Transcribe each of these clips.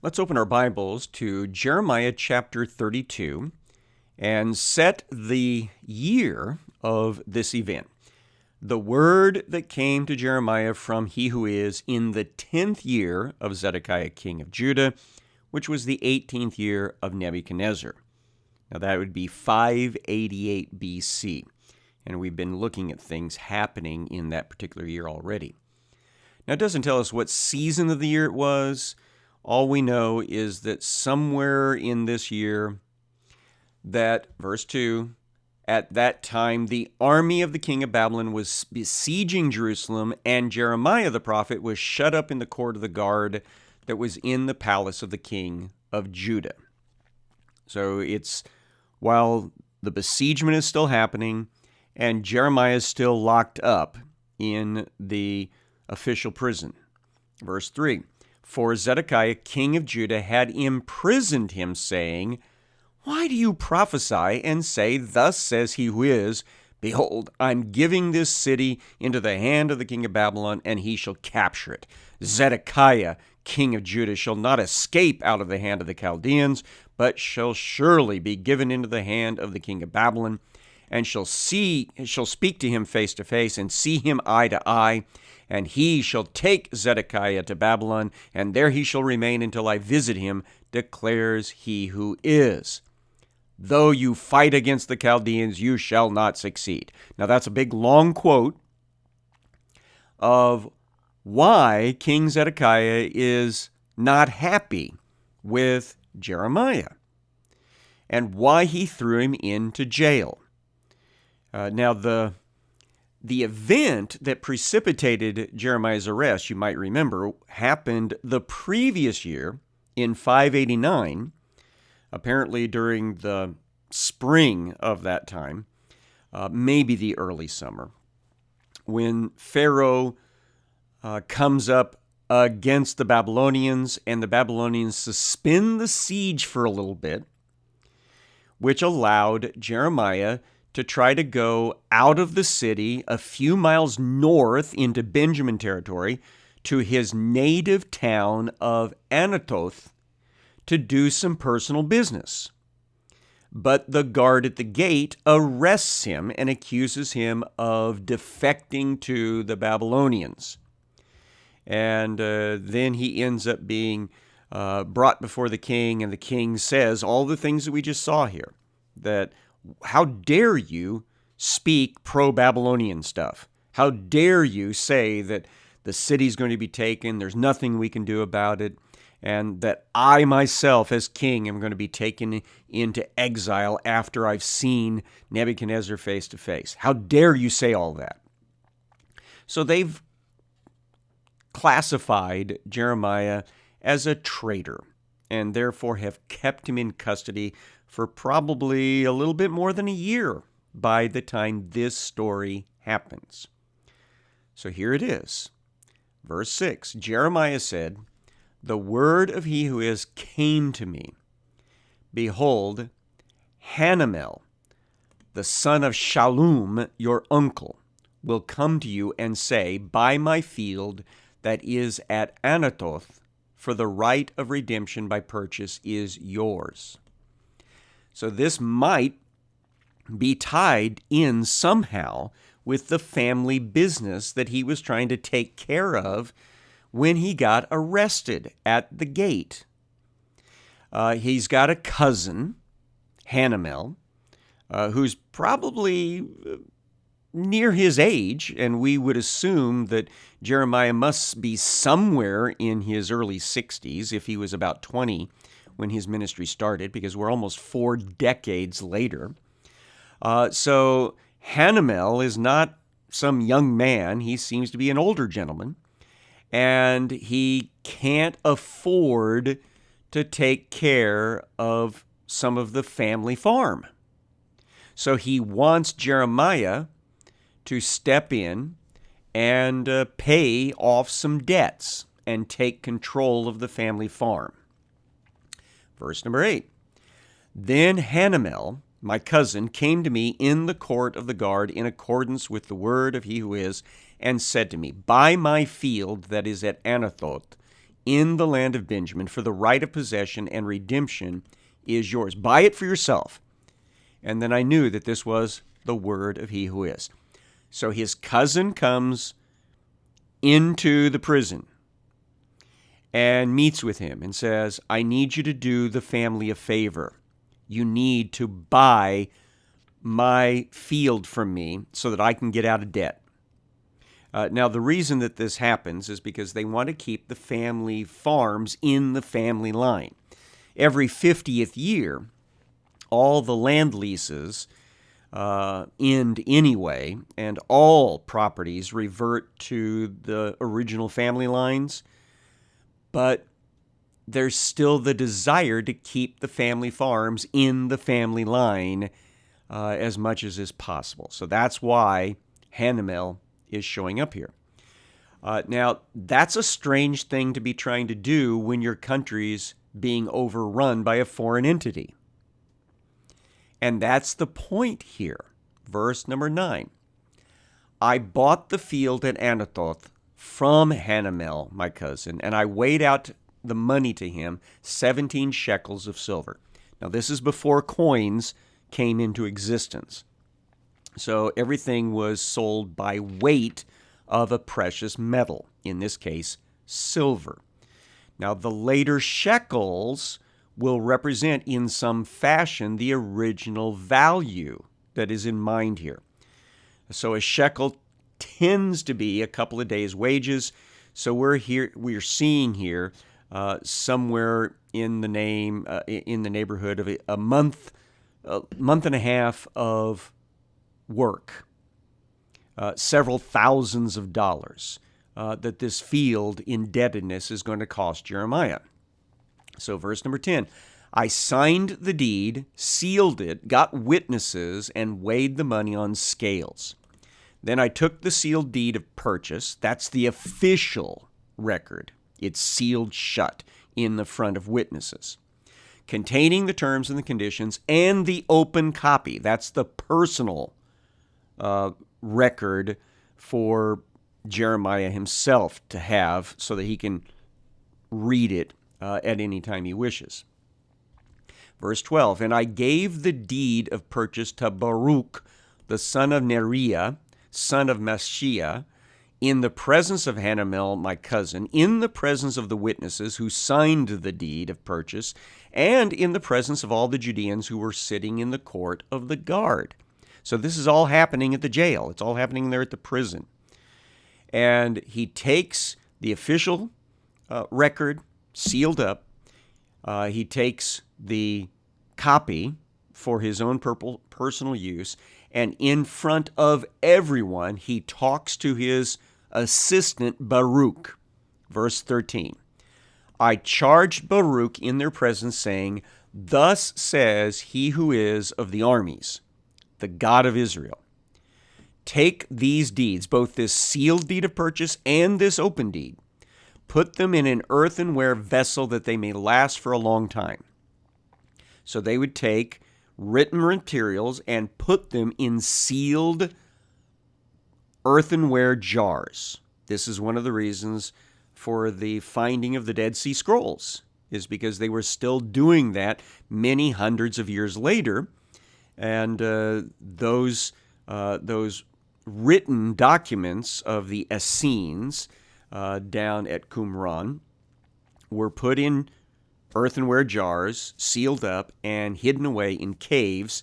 Let's open our Bibles to Jeremiah chapter 32 and set the year of this event. The word that came to Jeremiah from he who is in the 10th year of Zedekiah king of Judah, which was the 18th year of Nebuchadnezzar. Now that would be 588 BC, and we've been looking at things happening in that particular year already. Now it doesn't tell us what season of the year it was. All we know is that somewhere in this year, that, verse 2, at that time the army of the king of Babylon was besieging Jerusalem, and Jeremiah the prophet was shut up in the court of the guard that was in the palace of the king of Judah. So it's while the besiegement is still happening, and Jeremiah is still locked up in the official prison. Verse 3. For Zedekiah, king of Judah, had imprisoned him, saying, Why do you prophesy and say, Thus says he who is, Behold, I'm giving this city into the hand of the king of Babylon, and he shall capture it. Zedekiah, king of Judah, shall not escape out of the hand of the Chaldeans, but shall surely be given into the hand of the king of Babylon, and shall speak to him face to face, and see him eye to eye. And he shall take Zedekiah to Babylon, and there he shall remain until I visit him, declares he who is. Though you fight against the Chaldeans, you shall not succeed. Now that's a big long quote of why King Zedekiah is not happy with Jeremiah and why he threw him into jail. Now the event that precipitated Jeremiah's arrest, you might remember, happened the previous year in 589, apparently during the spring of that time, maybe the early summer, when Pharaoh comes up against the Babylonians, and the Babylonians suspend the siege for a little bit, which allowed Jeremiah to try to go out of the city a few miles north into Benjamin territory to his native town of Anathoth to do some personal business. But the guard at the gate arrests him and accuses him of defecting to the Babylonians. And then he ends up being brought before the king, and the king says all the things that we just saw here, that how dare you speak pro-Babylonian stuff? How dare you say that the city's going to be taken, there's nothing we can do about it, and that I myself as king am going to be taken into exile after I've seen Nebuchadnezzar face to face? How dare you say all that? So they've classified Jeremiah as a traitor and therefore have kept him in custody for probably a little bit more than a year by the time this story happens. So here it is. Verse 6, Jeremiah said, The word of he who is came to me. Behold, Hanamel, the son of Shallum, your uncle, will come to you and say, Buy my field that is at Anathoth, for the right of redemption by purchase is yours. So this might be tied in somehow with the family business that he was trying to take care of when he got arrested at the gate. He's got a cousin, Hanamel, who's probably near his age, and we would assume that Jeremiah must be somewhere in his early 60s if he was about 20 when his ministry started, because we're almost 4 decades later. So Hanamel is not some young man. He seems to be an older gentleman, and he can't afford to take care of some of the family farm. So he wants Jeremiah to step in and pay off some debts and take control of the family farm. Verse number 8, Then Hanamel, my cousin, came to me in the court of the guard in accordance with the word of he who is, and said to me, Buy my field that is at Anathoth in the land of Benjamin, for the right of possession and redemption is yours. Buy it for yourself. And then I knew that this was the word of he who is. So his cousin comes into the prison and meets with him and says, I need you to do the family a favor. You need to buy my field from me so that I can get out of debt. Now, the reason that this happens is because they want to keep the family farms in the family line. Every 50th year, all the land leases end anyway, and all properties revert to the original family lines, but there's still the desire to keep the family farms in the family line as much as is possible. So that's why Hanamel is showing up here. Now, that's a strange thing to be trying to do when your country's being overrun by a foreign entity. And that's the point here. Verse number 9. I bought the field at Anathoth from Hanamel, my cousin, and I weighed out the money to him, 17 shekels of silver. Now, this is before coins came into existence. So everything was sold by weight of a precious metal, in this case, silver. Now, the later shekels will represent in some fashion the original value that is in mind here. So a shekel tends to be a couple of days' wages. So we're seeing here somewhere in the neighborhood of a month and a half of work, several thousands of dollars that this field indebtedness is going to cost Jeremiah. So verse number 10, I signed the deed, sealed it, got witnesses, and weighed the money on scales. Then I took the sealed deed of purchase. That's the official record. It's sealed shut in the front of witnesses, containing the terms and the conditions, and the open copy. That's the personal record for Jeremiah himself to have so that he can read it at any time he wishes. Verse 12, and I gave the deed of purchase to Baruch, the son of Neriah, son of Maschia, in the presence of Hanamel, my cousin, in the presence of the witnesses who signed the deed of purchase, and in the presence of all the Judeans who were sitting in the court of the guard. So this is all happening at the jail. It's all happening there at the prison. And he takes the official record, sealed up. He takes the copy for his own personal use, and in front of everyone, he talks to his assistant Baruch. Verse 13, I charged Baruch in their presence, saying, thus says he who is of the armies, the God of Israel. Take these deeds, both this sealed deed of purchase and this open deed, put them in an earthenware vessel that they may last for a long time. So they would take written materials and put them in sealed earthenware jars. This is one of the reasons for the finding of the Dead Sea Scrolls, is because they were still doing that many hundreds of years later. And those written documents of the Essenes down at Qumran were put in earthenware jars, sealed up, and hidden away in caves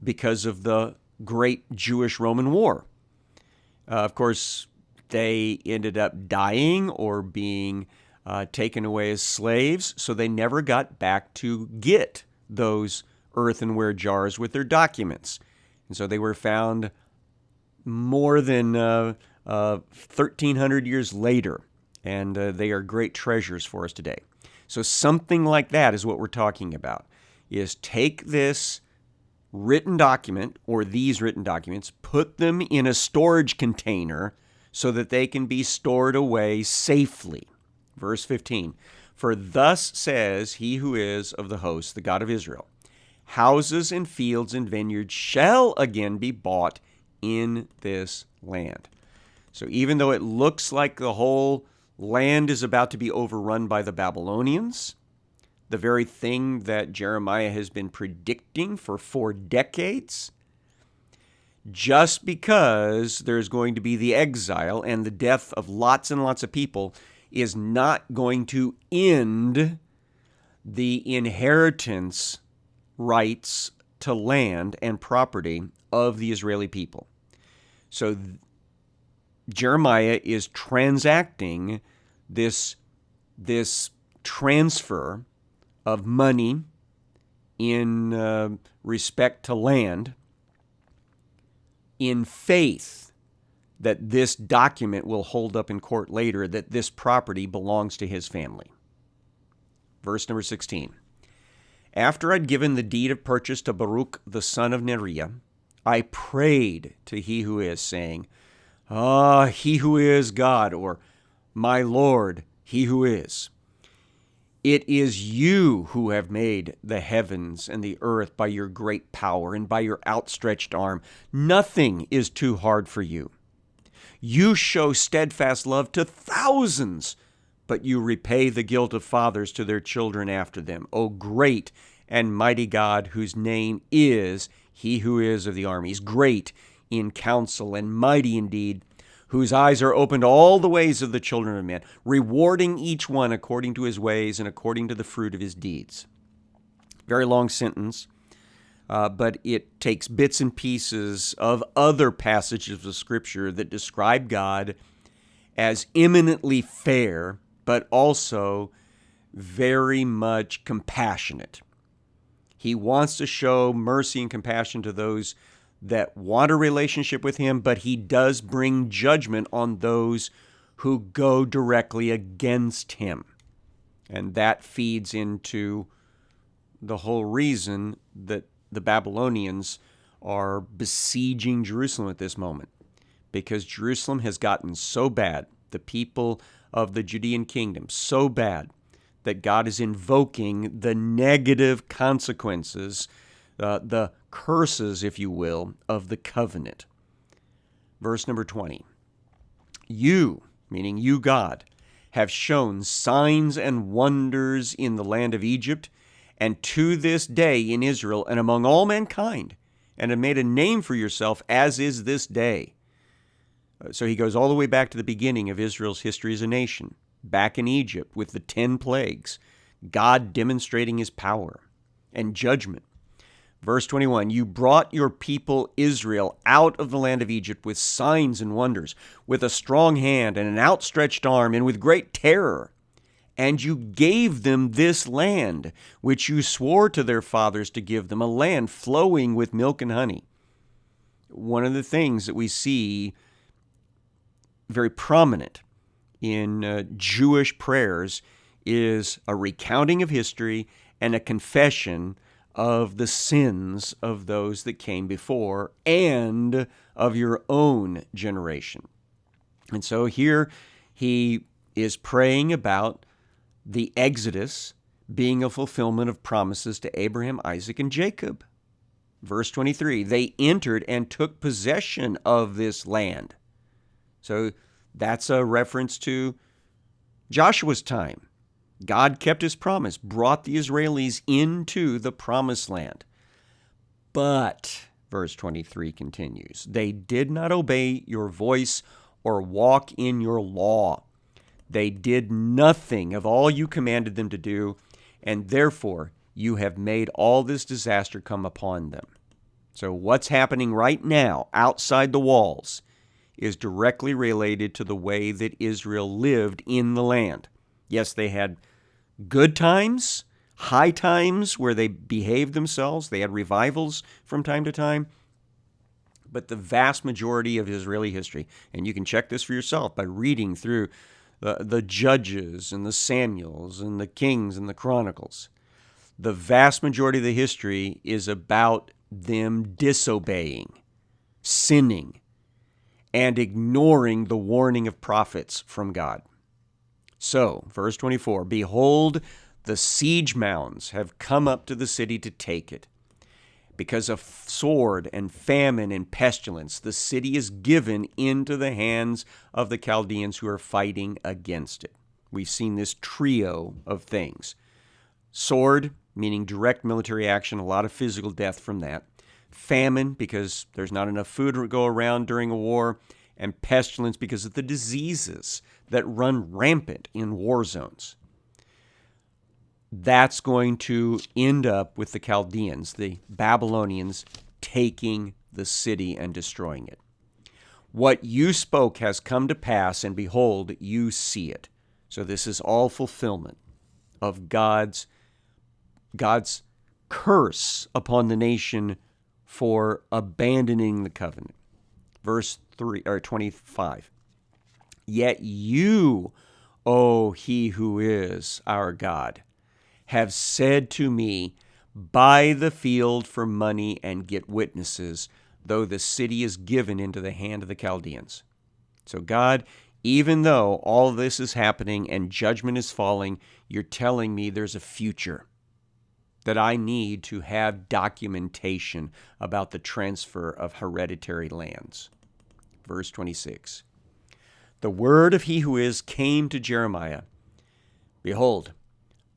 because of the great Jewish-Roman War. Of course, they ended up dying or being taken away as slaves, so they never got back to get those earthenware jars with their documents. And so they were found more than 1,300 years later, and they are great treasures for us today. So something like that is what we're talking about, is take this written document or these written documents, put them in a storage container so that they can be stored away safely. Verse 15, for thus says he who is of the host, the God of Israel, houses and fields and vineyards shall again be bought in this land. So even though it looks like the whole Land is about to be overrun by the Babylonians, the very thing that Jeremiah has been predicting for 4 decades. Just because there's going to be the exile and the death of lots and lots of people is not going to end the inheritance rights to land and property of the Israeli people. So Jeremiah is transacting this transfer of money in respect to land in faith that this document will hold up in court later, that this property belongs to his family. Verse number 16. After I'd given the deed of purchase to Baruch the son of Neriah, I prayed to he who is, saying, he who is God, or my Lord, he who is. It is you who have made the heavens and the earth by your great power and by your outstretched arm. Nothing is too hard for you. You show steadfast love to thousands, but you repay the guilt of fathers to their children after them. O great and mighty God, whose name is he who is of the armies, great in counsel and mighty indeed, whose eyes are open to all the ways of the children of men, rewarding each one according to his ways and according to the fruit of his deeds. Very long sentence, but it takes bits and pieces of other passages of Scripture that describe God as eminently fair, but also very much compassionate. He wants to show mercy and compassion to those that want a relationship with him, but he does bring judgment on those who go directly against him. And that feeds into the whole reason that the Babylonians are besieging Jerusalem at this moment, because Jerusalem has gotten so bad, the people of the Judean kingdom, so bad, that God is invoking the negative consequences, the curses, if you will, of the covenant. Verse number 20. You, meaning you, God, have shown signs and wonders in the land of Egypt, and to this day in Israel and among all mankind, and have made a name for yourself, as is this day. So he goes all the way back to the beginning of Israel's history as a nation, back in Egypt with the 10 plagues, God demonstrating his power and judgment. Verse 21, you brought your people Israel out of the land of Egypt with signs and wonders, with a strong hand and an outstretched arm, and with great terror. And you gave them this land, which you swore to their fathers to give them, a land flowing with milk and honey. One of the things that we see very prominent in Jewish prayers is a recounting of history and a confession of the sins of those that came before and of your own generation. And so here he is praying about the Exodus being a fulfillment of promises to Abraham, Isaac, and Jacob. Verse 23, they entered and took possession of this land. So that's a reference to Joshua's time. God kept his promise, brought the Israelis into the promised land. But, verse 23 continues, they did not obey your voice or walk in your law. They did nothing of all you commanded them to do, and therefore you have made all this disaster come upon them. So what's happening right now outside the walls is directly related to the way that Israel lived in the land. Yes, they had good times, high times where they behaved themselves. They had revivals from time to time. But the vast majority of Israeli history, and you can check this for yourself by reading through the Judges and the Samuels and the Kings and the Chronicles, the vast majority of the history is about them disobeying, sinning, and ignoring the warning of prophets from God. So, verse 24, behold, the siege mounds have come up to the city to take it. Because of sword and famine and pestilence, the city is given into the hands of the Chaldeans who are fighting against it. We've seen this trio of things. Sword, meaning direct military action, a lot of physical death from that. Famine, because there's not enough food to go around during a war. And pestilence, because of the diseases that run rampant in war zones. That's going to end up with the Chaldeans, the Babylonians, taking the city and destroying it. What you spoke has come to pass, and behold, you see it. So this is all fulfillment of God's curse upon the nation for abandoning the covenant. Verse 25. Yet you, O he who is our God, have said to me, buy the field for money and get witnesses, though the city is given into the hand of the Chaldeans. So God, even though all this is happening and judgment is falling, you're telling me there's a future, that I need to have documentation about the transfer of hereditary lands. Verse 26. The word of he who is came to Jeremiah. Behold,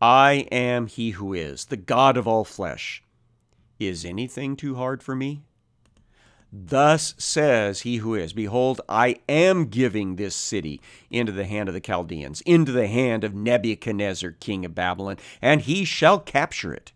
I am he who is, the God of all flesh. Is anything too hard for me? Thus says he who is, behold, I am giving this city into the hand of the Chaldeans, into the hand of Nebuchadnezzar, king of Babylon, and he shall capture it.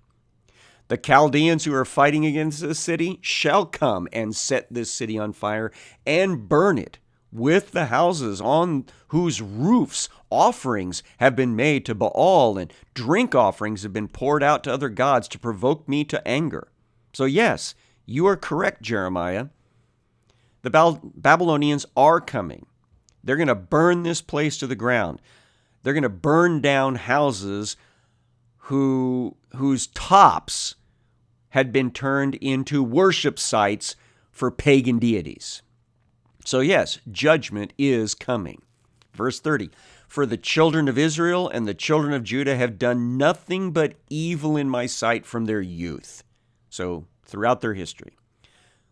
The Chaldeans who are fighting against this city shall come and set this city on fire and burn it with the houses on whose roofs offerings have been made to Baal and drink offerings have been poured out to other gods to provoke me to anger. So yes, you are correct, Jeremiah. The Babylonians are coming. They're going to burn this place to the ground. They're going to burn down houses whose tops had been turned into worship sites for pagan deities. So yes, judgment is coming. Verse 30, for the children of Israel and the children of Judah have done nothing but evil in my sight from their youth. So throughout their history.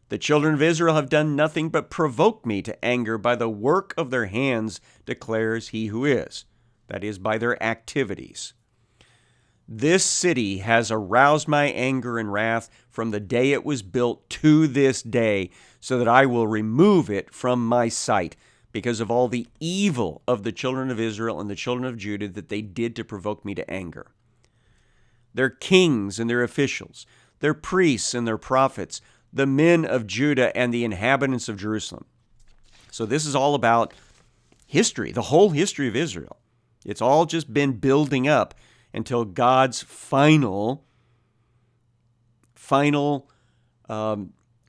The children of Israel have done nothing but provoke me to anger by the work of their hands, declares he who is. That is, by their activities. This city has aroused my anger and wrath from the day it was built to this day, so that I will remove it from my sight, because of all the evil of the children of Israel and the children of Judah that they did to provoke me to anger. Their kings and their officials, their priests and their prophets, the men of Judah and the inhabitants of Jerusalem. So this is all about history, the whole history of Israel. It's all just been building up until God's final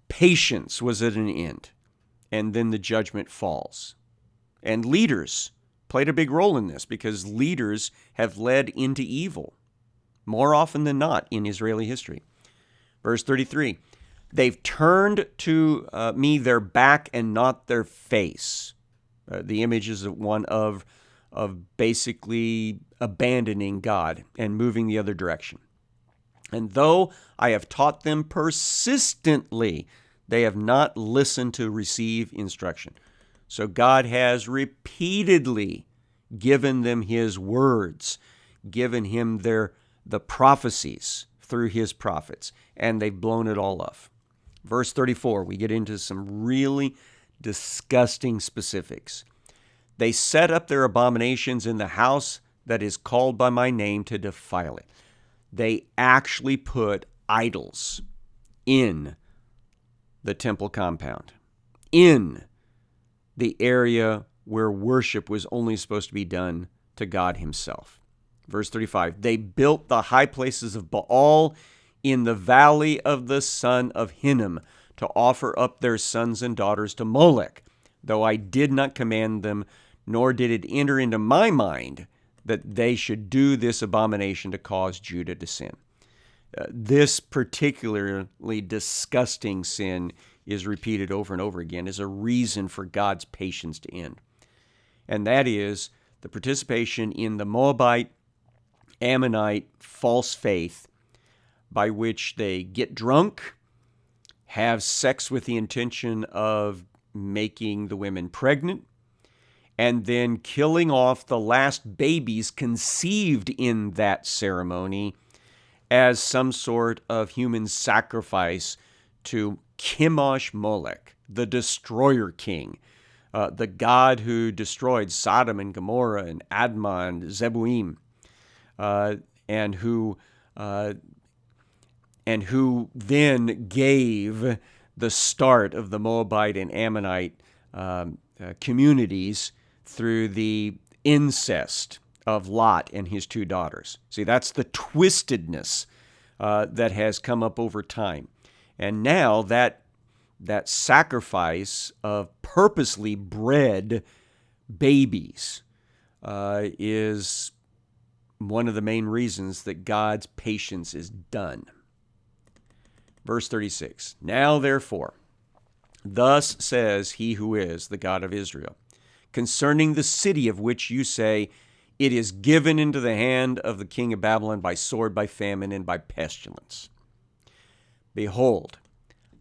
patience was at an end. And then the judgment falls. And leaders played a big role in this because leaders have led into evil more often than not in Israeli history. Verse 33, they've turned to me their back and not their face. The image is one of basically abandoning God and moving the other direction. And though I have taught them persistently, they have not listened to receive instruction. So God has repeatedly given them his words, given him the prophecies through his prophets, and they've blown it all off. Verse 34, we get into some really disgusting specifics. They set up their abominations in the house that is called by my name to defile it. They actually put idols in the temple compound, in the area where worship was only supposed to be done to God himself. Verse 35, they built the high places of Baal in the valley of the son of Hinnom to offer up their sons and daughters to Molech, though I did not command them, nor did it enter into my mind that they should do this abomination to cause Judah to sin. This particularly disgusting sin is repeated over and over again as a reason for God's patience to end. And that is the participation in the Moabite, Ammonite false faith by which they get drunk have sex with the intention of making the women pregnant, and then killing off the last babies conceived in that ceremony as some sort of human sacrifice to Chemosh Molech, the destroyer king, the god who destroyed Sodom and Gomorrah and Admah and Zeboim, and who then gave the start of the Moabite and Ammonite communities through the incest of Lot and his two daughters. See, that's the twistedness that has come up over time. And now that sacrifice of purposely bred babies is one of the main reasons that God's patience is done. Verse 36, Now therefore, thus says he who is the God of Israel, concerning the city of which you say, it is given into the hand of the king of Babylon by sword, by famine, and by pestilence. Behold,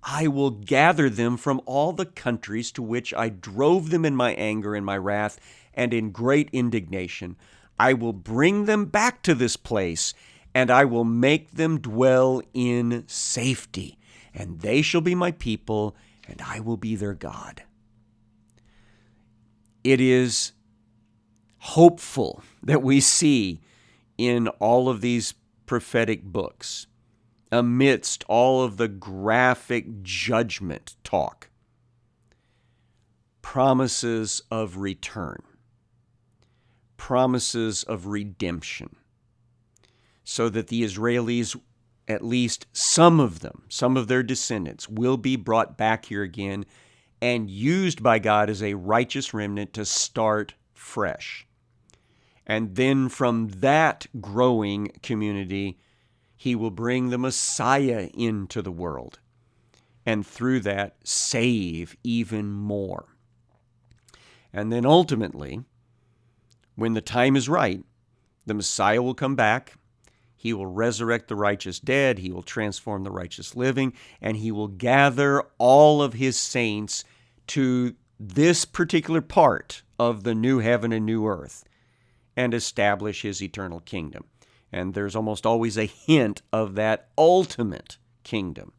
I will gather them from all the countries to which I drove them in my anger and my wrath and in great indignation. I will bring them back to this place, and I will make them dwell in safety, and they shall be my people, and I will be their God. It is hopeful that we see in all of these prophetic books, amidst all of the graphic judgment talk, promises of return, promises of redemption, so that the Israelis, at least some of them, some of their descendants, will be brought back here again and used by God as a righteous remnant to start fresh. And then from that growing community, he will bring the Messiah into the world, and through that, save even more. And then ultimately, when the time is right, the Messiah will come back. He will resurrect the righteous dead. He will transform the righteous living, and he will gather all of his saints to this particular part of the new heaven and new earth and establish his eternal kingdom. And there's almost always a hint of that ultimate kingdom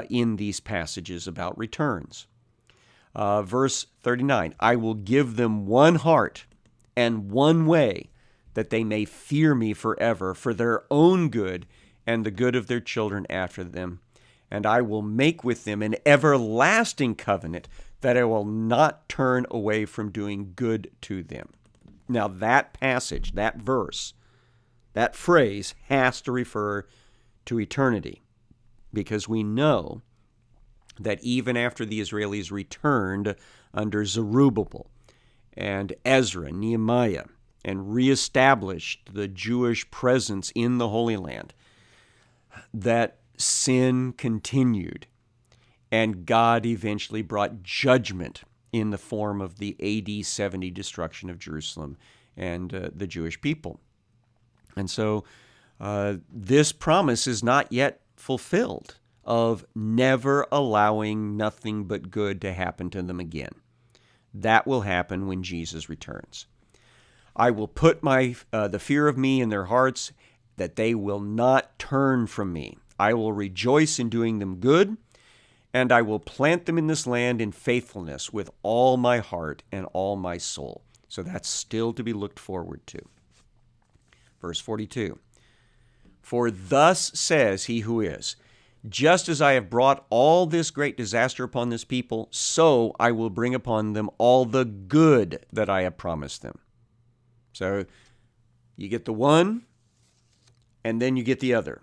in these passages about returns. Verse 39, I will give them one heart and one way, that they may fear me forever, for their own good and the good of their children after them. And I will make with them an everlasting covenant, that I will not turn away from doing good to them. Now that passage, that verse, that phrase has to refer to eternity, because we know that even after the Israelis returned under Zerubbabel and Ezra, Nehemiah, and reestablished the Jewish presence in the Holy Land, that sin continued, and God eventually brought judgment in the form of the AD 70 destruction of Jerusalem and the Jewish people. And so this promise is not yet fulfilled of never allowing nothing but good to happen to them again. That will happen when Jesus returns. I will put the fear of me in their hearts, that they will not turn from me. I will rejoice in doing them good, and I will plant them in this land in faithfulness with all my heart and all my soul. So that's still to be looked forward to. Verse 42, For thus says he who is, just as I have brought all this great disaster upon this people, so I will bring upon them all the good that I have promised them. So you get the one, and then you get the other.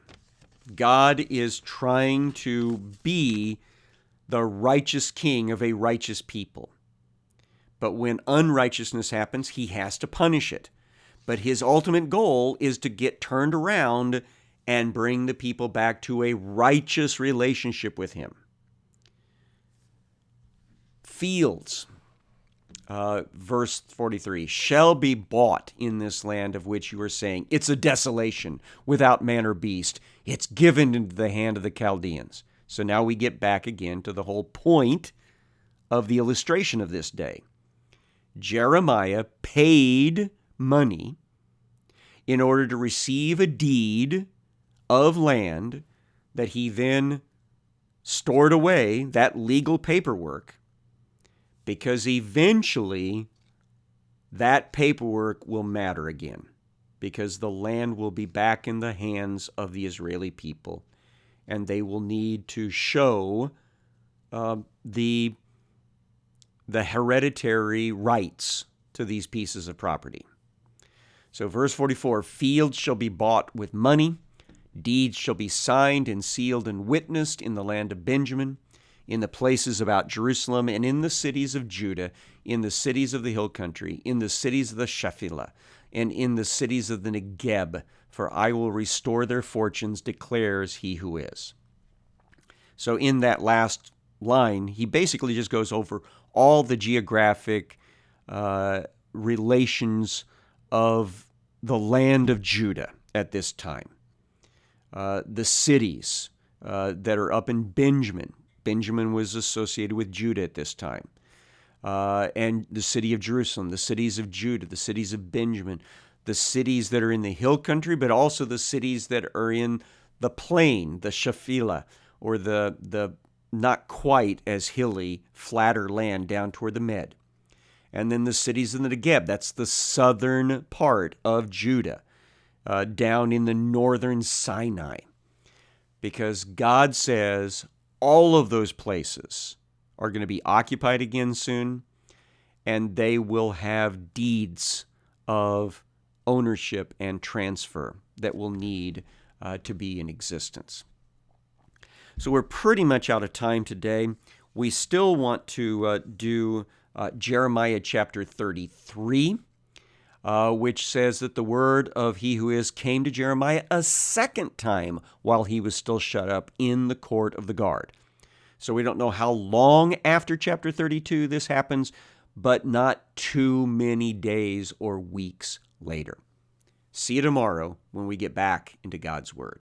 God is trying to be the righteous king of a righteous people. But when unrighteousness happens, he has to punish it. But his ultimate goal is to get turned around and bring the people back to a righteous relationship with him. Fields, verse 43, shall be bought in this land of which you are saying, it's a desolation without man or beast. It's given into the hand of the Chaldeans. So now we get back again to the whole point of the illustration of this day. Jeremiah paid money in order to receive a deed of land that he then stored away, that legal paperwork, because eventually that paperwork will matter again, because the land will be back in the hands of the Israeli people, and they will need to show the hereditary rights to these pieces of property. So verse 44, fields shall be bought with money, deeds shall be signed and sealed and witnessed in the land of Benjamin, in the places about Jerusalem, and in the cities of Judah, in the cities of the hill country, in the cities of the Shephelah, and in the cities of the Negeb, for I will restore their fortunes, declares he who is. So in that last line, he basically just goes over all the geographic relations of the land of Judah at this time. The cities that are up in Benjamin. Benjamin was associated with Judah at this time. And the city of Jerusalem, the cities of Judah, the cities of Benjamin, the cities that are in the hill country, but also the cities that are in the plain, the Shephelah, or the not quite as hilly, flatter land down toward the Med. And then the cities in the Negeb, that's the southern part of Judah, down in the northern Sinai. Because God says all of those places are going to be occupied again soon, and they will have deeds of ownership and transfer that will need to be in existence. So we're pretty much out of time today. We still want to do Jeremiah chapter 33, which says that the word of he who is came to Jeremiah a second time while he was still shut up in the court of the guard. So we don't know how long after chapter 32 this happens, but not too many days or weeks later. See you tomorrow when we get back into God's Word.